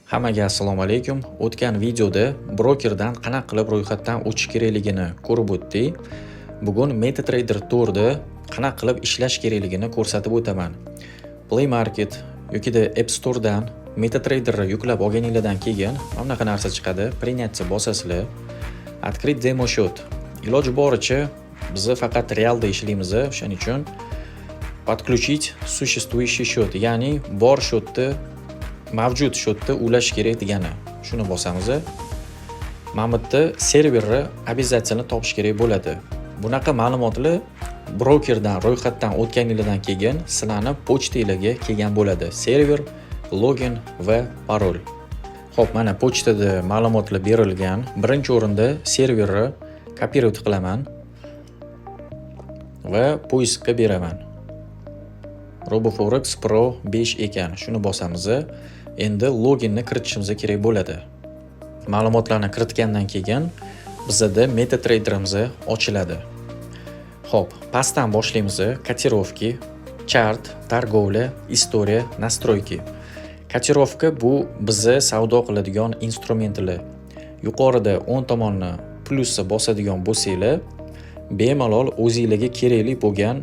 Hammaga assalomu alaykum. O'tgan videoda brokerdan qanaqa qilib ro'yxatdan o'tish kerakligini ko'rib o'tdik. Bugun MetaTrader 4 da qanaqa qilib ishlash kerakligini ko'rsatib o'taman. Play Market yoki App Store dan MetaTrader yuklab olganingizdan keyin mana bunaqa narsa chiqadi. Принятие bosasizlar. Открыть demo счет. Iloji boricha biz faqat realda ishlaymiz, shuning uchun подключить существующий счет, ya'ni bor счетni mavjud счетni ulash kerak degani. Shuni bosamiz. Mana bu yerda serverni обязательно topish kerak bo'ladi. Bunaqa ma'lumotlar brokerdan ro'yxatdan o'tganingizdan keyin sizlarni pochtingizga kelgan bo'ladi. Server, login va parol. Xo'p, mana pochtada ma'lumotlar berilgan. Birinchi o'rinda serverni kopировать qilaman va poiskga beraman. RoboForex Pro 5 ekan. Shuni bosamiz. Endi loginni kiritishimiz kerak bo'ladi. Ma'lumotlarni kiritgandan keyin bizda MetaTraderimiz ochiladi. Xo'p, pastdan boshlaymiz. Котировки, chart, торговля, история, настройки. Котировка bu bizni savdo qiladigan instrumentlar. Yuqorida o'ng tomonni plusni bosadigan bo'lsanglar, bemalol o'zingizga kerakli bo'lgan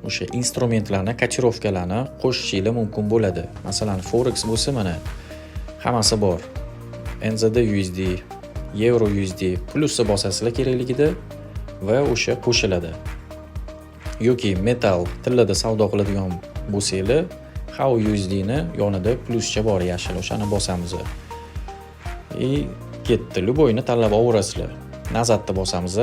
o'sha instrumentlarni, котировкаlarni qo'shishingiz mumkin bo'ladi. Masalan, Forex bo'lsa mana hammasi bor. NZD USD, Euro USD plusni bosasizlar kerakligida va o'sha qo'shiladi. Yoki metal tilida savdo qiladigan bo'lsanglar, HOW USD ni yonida pluscha bor yashil, o'shani bosamiz. Ketdi. Любойni tanlab olaverasizlar. Nazatni bosamiz.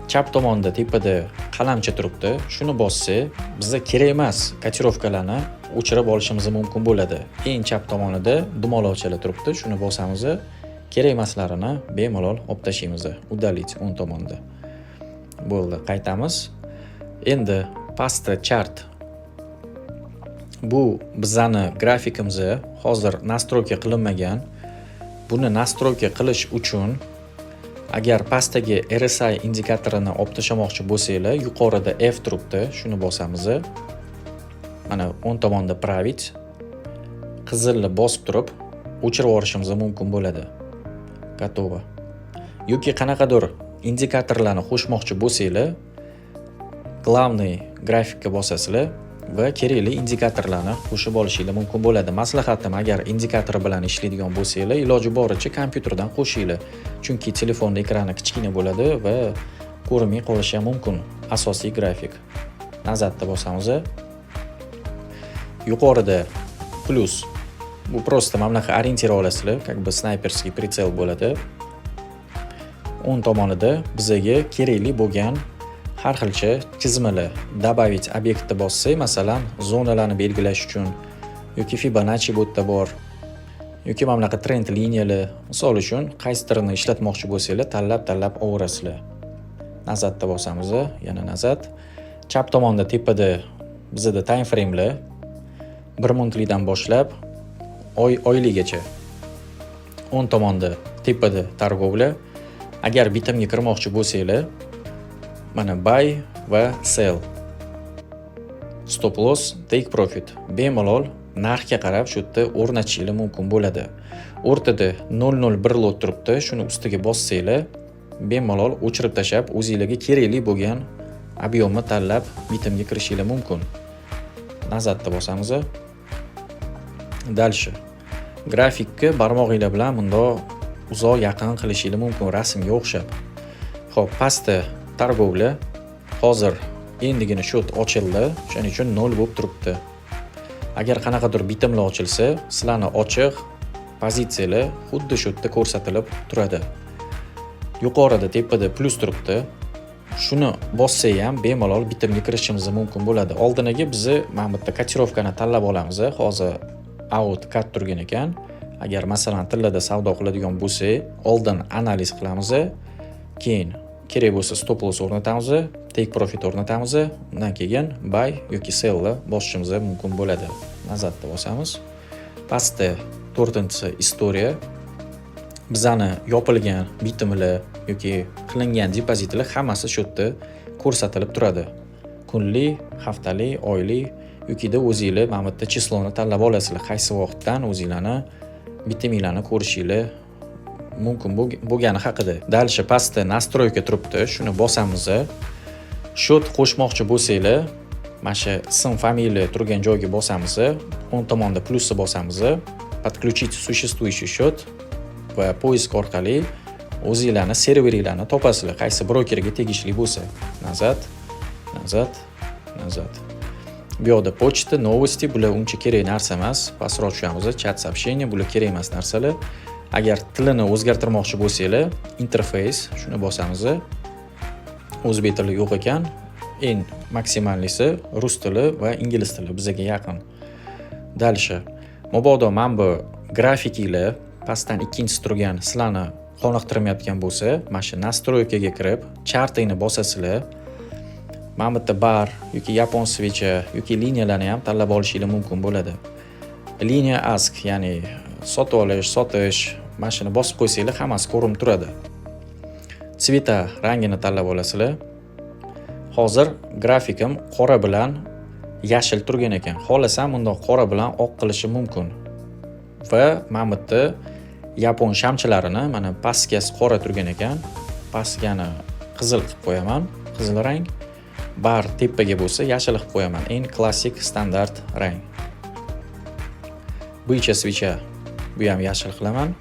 Chap tomonda tepada qalamcha turibdi. Shuni bossa, bizga kerak emas котировкаlarni o'chirib olishimiz mumkin bo'ladi. Eng chap tomonida dumalovchalar turibdi. Shuni bosamiz. Kerak emaslarini bemalol olib tashlaymiz. Удалить o'ng tomonda. Bo'ldi, qaytamiz. Endi pastda chart. Bu bizning grafikimiz hozir настройка qilinmagan. Buni настройка qilish uchun agar pastdagi RSI indikatorini olib tashlamoqchi bo'lsanglar, yuqorida F turibdi, shuni bosamiz. Mana o'ng tomonda править, qizilni bosib turib o'chirib yuborishimiz mumkin bo'ladi. Готово. Yoki qanaqadir indikatorlarni qo'shmoqchi bo'lsanglar, главный grafikka bosasizlar va kerakli indikatorlarni qo'shib olishingiz mumkin bo'ladi. Maslahatim, agar indikator bilan ishlaydigan bo'lsanglar, iloji boricha kompyuterdan qo'shinglar. Chunki telefonning ekrani kichkina bo'ladi va ko'rinmay qolishi ham mumkin. Asosiy grafik. Nazatni bosamiz. Yuqorida plus. Bu просто mana bunaqa orientir olasizlar, как бы snayperskiy pritsel bo'ladi. O'ng tomonida bizga kerakli bo'lgan har xilcha chizmalar, добавить obyektni bossak, masalan, zonalarni belgilash uchun yoki Fibonacci bu yerda bor. Yoki mana bunaqa trend liniyalar, misol uchun qaysirini ishlatmoqchi bo'lsanglar, tanlab olaverasizlar. Nazatni bosamiz, yana nazat. Chap tomonda tepada bizda time frame'lar 1 minutlikdan boshlab oyligacha. O'ng tomonda tepada торговля. Agar bitimga kirmoqchi bo'lsanglar, mana buy va sell. Stop loss, take profit. Bemalol narxga qarab shu yerda o'rnatishingiz mumkin bo'ladi. O'rtada 001 lot turibdi. Shuni ustiga bossanglar, bemalol o'chirib tashab, o'zingizga kerakli bo'lgan объемni tanlab bitimga kirishingiz mumkin. Nazatni bosamiz. Дальше. Grafikka barmog'inglar bilan bundoq uzoq yaqin qilishingiz mumkin, rasmga o'xshab. Xo'p, pastda торговля. Hozir endigina счет ochildi, shuning uchun 0 bo'lib turibdi. Agar qanaqadir bitimlar ochilsa, sizlarni ochiq pozitsiyalar xuddi shu yerda ko'rsatilib turadi. Yuqorida tepada plus turibdi. Shuni bossa ham bemalol bitimga kirishimiz mumkin bo'ladi. Oldiniga biz mana bu yerda котировкani tanlab olamiz. Hozir out cut turgan ekan. Agar masalan tilida savdo qiladigan bo'lsak, oldin analiz qilamiz, keyin kerak bo'lsa stop loss o'rnatamiz, take profit o'rnatamiz, undan keyin buy yoki sell ni bosishimiz mumkin bo'ladi. Nazatni bosamiz. Pastda 4-chi istoriya. Bizani yopilgan bitimlar yoki qilingan depozitlar hammasi shu yerda ko'rsatilib turadi. Kunlik, haftalik, oylik yoki o'zingizlar mana bu yerda chisloni tanlab olasizlar. Qaysi vaqtdan o'zingizlarni vitaminlarni ko'rishinglar mumkin bo'lgani haqida. Dальше pastda настройка turibdi, shuni bosamiz. Счет qo'shmoqchi bo'lsanglar, mana shu ism, familiya turgan joyga bosamiz. O'ng tomonda plyusni bosamiz. Подключить существующий счет va poisk orqali o'zingizlarni serveringlarni topasizlar. Qaysi brokerga tegishli bo'lsa. Nazad. Bu yoqda pochta, novosti, bular uncha kerak narsa emas. Pastroq tushamiz. Chat сообщение, bular kerak emas narsalar. Agar tilini o'zgartirmoqchi bo'lsanglar, interface shuni bosamiz. O'zbek tili yo'q ekan. Eng maksimalisi rus tili va ingliz tili bizga yaqin. Dальше. Mabodo men bu grafikinglar pastdan ikkinchisi turgan sizlarni qoniqtirmayotgan bo'lsa, mana shu настройкаga kirib, chartingni bosasizlar. Mana bu yerda bar yoki yapon switchi yoki liniyalarni ham tanlab olishingiz mumkin bo'ladi. Liniya ask, ya'ni sotib olish, sotish, mana shuni bosib qo'ysanglar, hammasi ko'rinib turadi. Tsveta rangini tanlab olasizlar. Hozir grafikim qora bilan yashil turgan ekan. Xohlasam bundoq qora bilan oq qilishim mumkin. Va mana bu yerda yapon shamchilarini mana pastgasi qora turgan ekan. Pastgani qizil qilib qo'yaman, qizil rang. Bar tepaga bo'lsa yashil qilib qo'yaman. Eng klassik standart rang. Bo'yicha switcha bu ham yashil qilaman.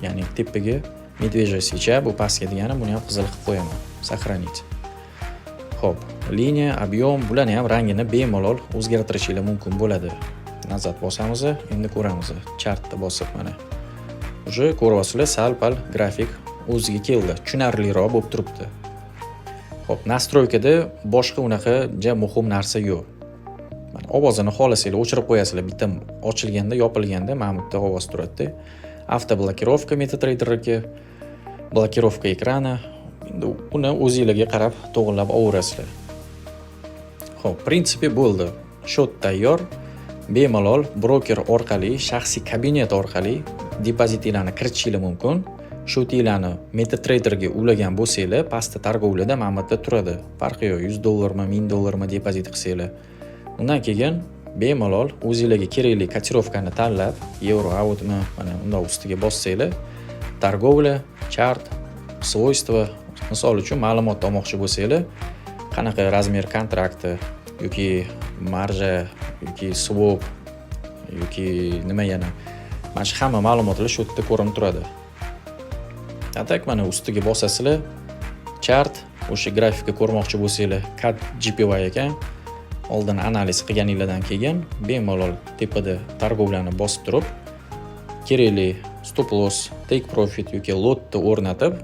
Ya'ni tepaga medvejya switcha, bu pastga degani buni ham qizil qilib qo'yaman. Сохранить. Xo'p, liniya, объем, bularni ham rangini bemalol o'zgartirishingiz mumkin bo'ladi. Nazad bosamiz, endi ko'ramiz. Chartni bosib mana. Uje ko'ryapsizlar, sal-pal grafik o'ziga keldi. Tushunarliroq bo'lib turibdi. Xo'p, настройкада boshqa unaqa muhim narsa yo'q. Mana ovozini xohlasanglar o'chirib qo'yasizlar. Bitta ochilganda, yopilganda mana bu yerda ovoz turadi. Avtoblokirovka MetaTrader'ga, blokirovka ekrani. Endi uni o'zingizlarga qarab to'g'rilab olaverasizlar. Xo'p, prinsipi bo'ldi. Счет tayyor. Bemalol broker orqali, shaxsiy kabinet orqali depozitinglarni kiritishingiz mumkin. Shotinglarni MetaTrader'ga ulagan bo'lsanglar, pastda targovlarda mana bu yerda turadi. Farqi yo'q, $100 mi, $1000 mi depozit qilsanglar. Undan keyin bemalol o'zingizlarga kerakli kotirovkani tanlab, yevro, audmi, mana bundoq ustiga bossanglar, targovla, chart, свойства, misol uchun ma'lumot olmoqchi bo'lsanglar, qanaqa razmer kontrakti yoki marja yoki swap yoki nima yana, mana shu hamma ma'lumotlar shu yerda ko'rinib turadi. Atak mana ustiga bosasizlar, chart, o'sha grafikni ko'rmoqchi bo'lsanglar, CAD GPY ekan. Oldin analiz qilganinglardan keyin bemalol tepada targovlarni bosib turib, kerakli stop loss, take profit yoki lotni o'rnatib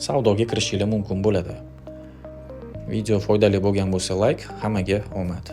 savdoga kirishingiz mumkin bo'ladi. Video foydali bo'lgan bo'lsa like, hammaga omad.